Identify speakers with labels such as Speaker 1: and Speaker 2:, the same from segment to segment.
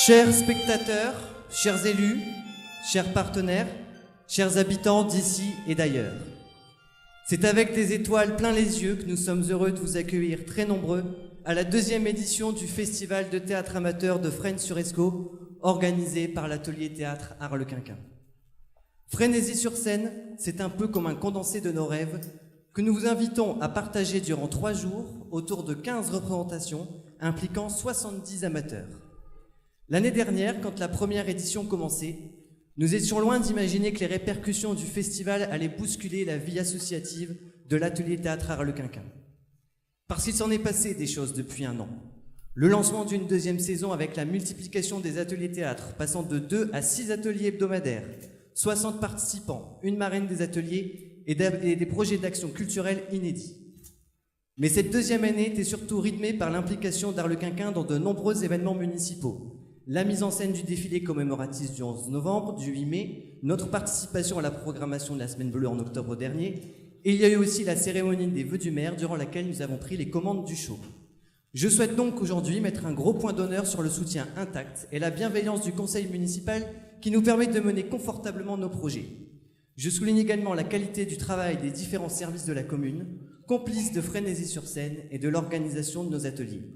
Speaker 1: Chers spectateurs, chers élus, chers partenaires, chers habitants d'ici et d'ailleurs, c'est avec des étoiles plein les yeux que nous sommes heureux de vous accueillir très nombreux à la 2e édition du Festival de théâtre amateur de Fresnes-sur-Escaut, organisé par l'Atelier Théâtre Arlequinquin. Frénésie-sur-Seine, c'est un peu comme un condensé de nos rêves que nous vous invitons à partager durant 3 jours autour de 15 représentations impliquant 70 amateurs. L'année dernière, quand la première édition commençait, nous étions loin d'imaginer que les répercussions du festival allaient bousculer la vie associative de l'Atelier Théâtre Arlequinquin. Parce qu'il s'en est passé des choses depuis 1 an. Le lancement d'une 2e saison avec la multiplication des ateliers théâtre, passant de 2 à 6 ateliers hebdomadaires, 60 participants, une marraine des ateliers et des projets d'action culturelle inédits. Mais cette 2e année était surtout rythmée par l'implication d'Arlequinquin dans de nombreux événements municipaux. La mise en scène du défilé commémoratif du 11 novembre, du 8 mai, notre participation à la programmation de la Semaine Bleue en octobre dernier, et il y a eu aussi la cérémonie des vœux du maire durant laquelle nous avons pris les commandes du show. Je souhaite donc aujourd'hui mettre un gros point d'honneur sur le soutien intact et la bienveillance du conseil municipal qui nous permet de mener confortablement nos projets. Je souligne également la qualité du travail des différents services de la commune, complices de Frénésie-sur-Seine et de l'organisation de nos ateliers.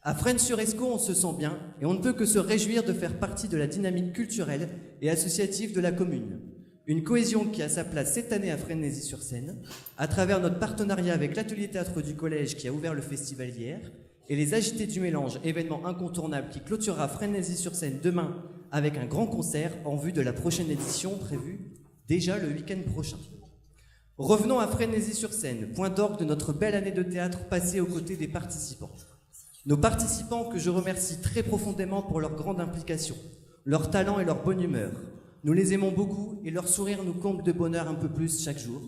Speaker 1: À Fresnes-sur-Escaut, on se sent bien et on ne peut que se réjouir de faire partie de la dynamique culturelle et associative de la commune. Une cohésion qui a sa place cette année à Frénésie-sur-Seine, à travers notre partenariat avec l'Atelier Théâtre du Collège qui a ouvert le festival hier, et les Agités du Mélange, événement incontournable qui clôturera Frénésie-sur-Seine demain avec un grand concert en vue de la prochaine édition prévue déjà le week-end prochain. Revenons à Frénésie-sur-Seine, point d'orgue de notre belle année de théâtre passée aux côtés des participants. Nos participants que je remercie très profondément pour leur grande implication, leur talent et leur bonne humeur. Nous les aimons beaucoup et leur sourire nous comble de bonheur un peu plus chaque jour.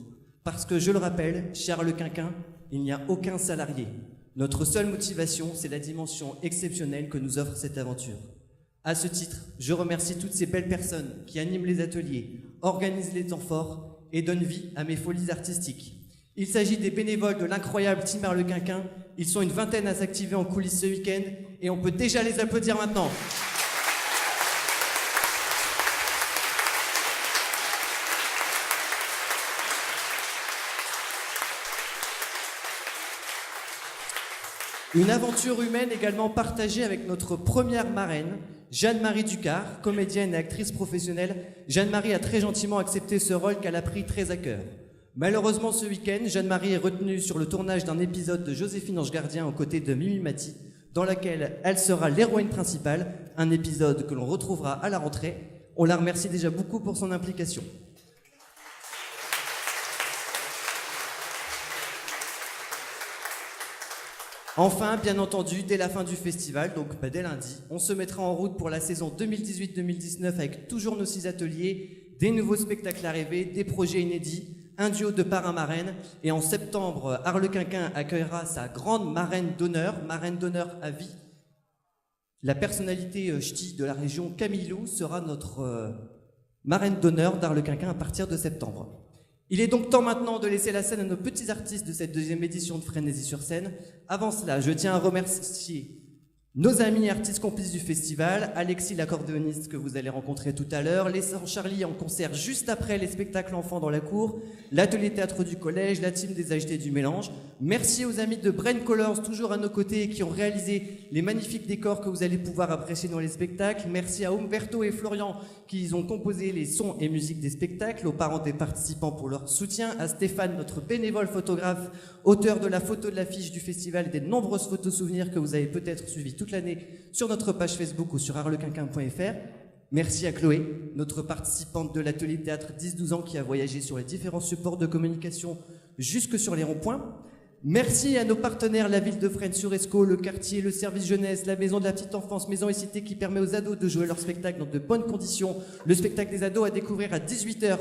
Speaker 1: Parce que, je le rappelle, chez Arlequinquin, il n'y a aucun salarié. Notre seule motivation, c'est la dimension exceptionnelle que nous offre cette aventure. À ce titre, je remercie toutes ces belles personnes qui animent les ateliers, organisent les temps forts et donnent vie à mes folies artistiques. Il s'agit des bénévoles de l'incroyable Team Arlequinquin. Ils sont une vingtaine à s'activer en coulisses ce week-end et on peut déjà les applaudir maintenant. Une aventure humaine également partagée avec notre première marraine, Jeanne-Marie Ducard, comédienne et actrice professionnelle. Jeanne-Marie a très gentiment accepté ce rôle qu'elle a pris très à cœur. Malheureusement, ce week-end, Jeanne-Marie est retenue sur le tournage d'un épisode de Joséphine Ange Gardien aux côtés de Mimi Mati, dans laquelle elle sera l'héroïne principale, un épisode que l'on retrouvera à la rentrée. On la remercie déjà beaucoup pour son implication. Enfin, bien entendu, dès la fin du festival, donc dès lundi, on se mettra en route pour la saison 2018-2019 avec toujours nos 6 ateliers, des nouveaux spectacles à rêver, des projets inédits, un duo de parrain-marraine. Et en septembre, Arlequinquin accueillera sa grande marraine d'honneur à vie. La personnalité ch'ti de la région, Camille Lou, sera notre marraine d'honneur d'Arlequinquin à partir de septembre. Il est donc temps maintenant de laisser la scène à nos petits artistes de cette deuxième édition de Frénésie-sur-Scène. Avant cela, je tiens à remercier nos amis et artistes complices du festival, Alexis l'accordéoniste que vous allez rencontrer tout à l'heure, les Sœurs Charlie en concert juste après les spectacles enfants dans la cour, l'atelier théâtre du collège, la team des agités du mélange. Merci aux amis de Brain Colors, toujours à nos côtés, qui ont réalisé les magnifiques décors que vous allez pouvoir apprécier dans les spectacles. Merci à Umberto et Florian qui ont composé les sons et musiques des spectacles, aux parents des participants pour leur soutien, à Stéphane, notre bénévole photographe, auteur de la photo de l'affiche du festival et des nombreuses photos souvenirs que vous avez peut-être suivies toute l'année sur notre page Facebook ou sur arlequinquin.fr. Merci à Chloé, notre participante de l'atelier théâtre 10-12 ans qui a voyagé sur les différents supports de communication jusque sur les ronds-points. Merci à nos partenaires, la ville de Fresnes-sur-Escaut, le quartier, le service jeunesse, la maison de la petite enfance, Maison et Cité qui permet aux ados de jouer leur spectacle dans de bonnes conditions. Le spectacle des ados à découvrir à 18h.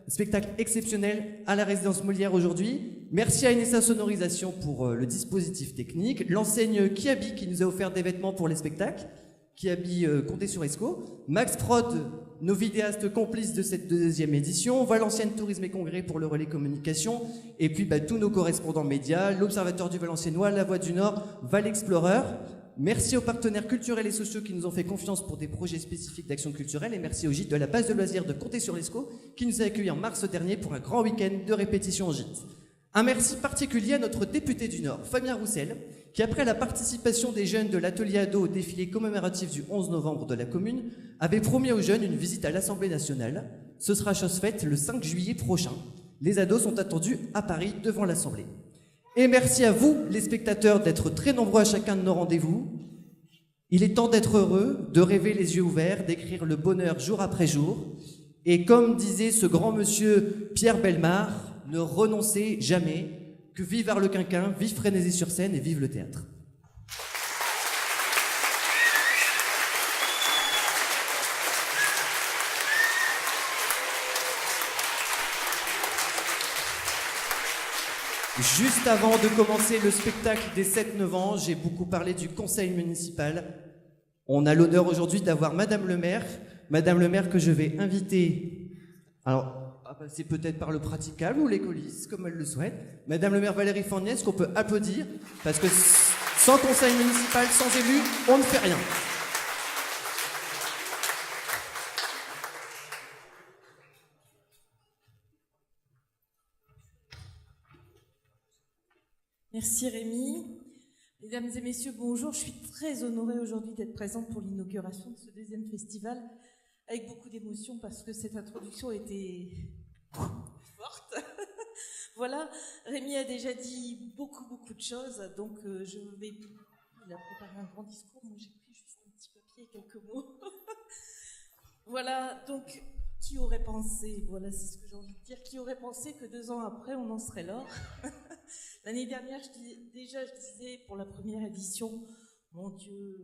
Speaker 1: Spectacle exceptionnel à la résidence Molière aujourd'hui. Merci à Inessa Sonorisation pour le dispositif technique. L'enseigne Kiabi qui nous a offert des vêtements pour les spectacles. Kiabi comptez sur Esco. Max Prod, nos vidéastes complices de cette deuxième édition. Valenciennes Tourisme et Congrès pour le relais communication. Et puis tous nos correspondants médias, l'Observateur du Valenciennois, La Voix du Nord, Val Explorer. Merci aux partenaires culturels et sociaux qui nous ont fait confiance pour des projets spécifiques d'action culturelle et merci au gîte de la base de loisirs de Comté-sur-l'Escaut qui nous a accueillis en mars dernier pour un grand week-end de répétition en gîte. Un merci particulier à notre député du Nord, Fabien Roussel, qui après la participation des jeunes de l'atelier ado au défilé commémoratif du 11 novembre de la commune, avait promis aux jeunes une visite à l'Assemblée nationale. Ce sera chose faite le 5 juillet prochain. Les ados sont attendus à Paris devant l'Assemblée. Et merci à vous, les spectateurs, d'être très nombreux à chacun de nos rendez-vous. Il est temps d'être heureux, de rêver les yeux ouverts, d'écrire le bonheur jour après jour. Et comme disait ce grand monsieur Pierre Bellemare, ne renoncez jamais, que vive Arlequinquin, vive Frénésie-sur-Scène et vive le théâtre. Juste avant de commencer le spectacle des 7-9 ans, j'ai beaucoup parlé du conseil municipal. On a l'honneur aujourd'hui d'avoir Madame le maire que je vais inviter, alors à passer peut-être par le praticable ou les coulisses, comme elle le souhaite. Madame le maire Valérie Forniès, qu'on peut applaudir, parce que sans conseil municipal, sans élus, on ne fait rien.
Speaker 2: Merci Rémi. Mesdames et messieurs, bonjour. Je suis très honorée aujourd'hui d'être présente pour l'inauguration de ce deuxième festival avec beaucoup d'émotion parce que cette introduction était forte. Voilà, Rémi a déjà dit beaucoup de choses, donc il a préparé un grand discours, moi j'ai pris juste un petit papier et quelques mots. Voilà, donc qui aurait pensé, voilà c'est ce que j'ai envie de dire, qui aurait pensé que 2 ans après on en serait là. L'année dernière, je disais pour la première édition, mon Dieu,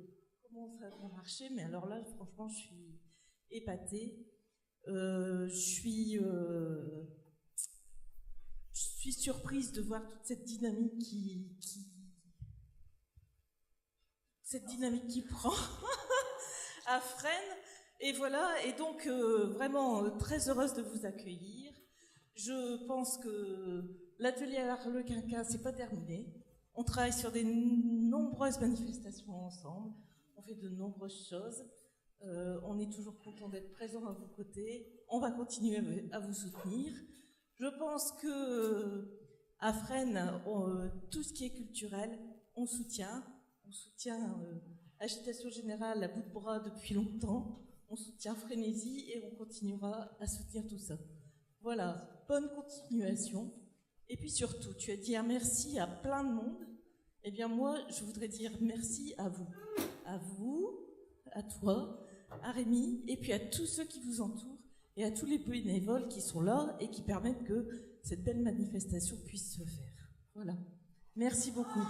Speaker 2: comment ça va marcher? Mais alors là, franchement, je suis épatée. Je suis surprise de voir toute cette dynamique qui prend à Fresnes. Et voilà, et donc vraiment très heureuse de vous accueillir. Je pense que l'atelier à l'Arlequinquin, c'est pas terminé. On travaille sur des nombreuses manifestations ensemble. On fait de nombreuses choses. On est toujours content d'être présent à vos côtés. On va continuer à vous soutenir. Je pense que à Fresnes, tout ce qui est culturel, on soutient. On soutient Agitation Générale à bout de bras depuis longtemps. On soutient Frénésie et on continuera à soutenir tout ça. Voilà, bonne continuation. Et puis surtout, tu as dit un merci à plein de monde. Eh bien moi, je voudrais dire merci à vous. À vous, à toi, à Rémi, et puis à tous ceux qui vous entourent, et à tous les bénévoles qui sont là et qui permettent que cette belle manifestation puisse se faire. Voilà. Merci beaucoup.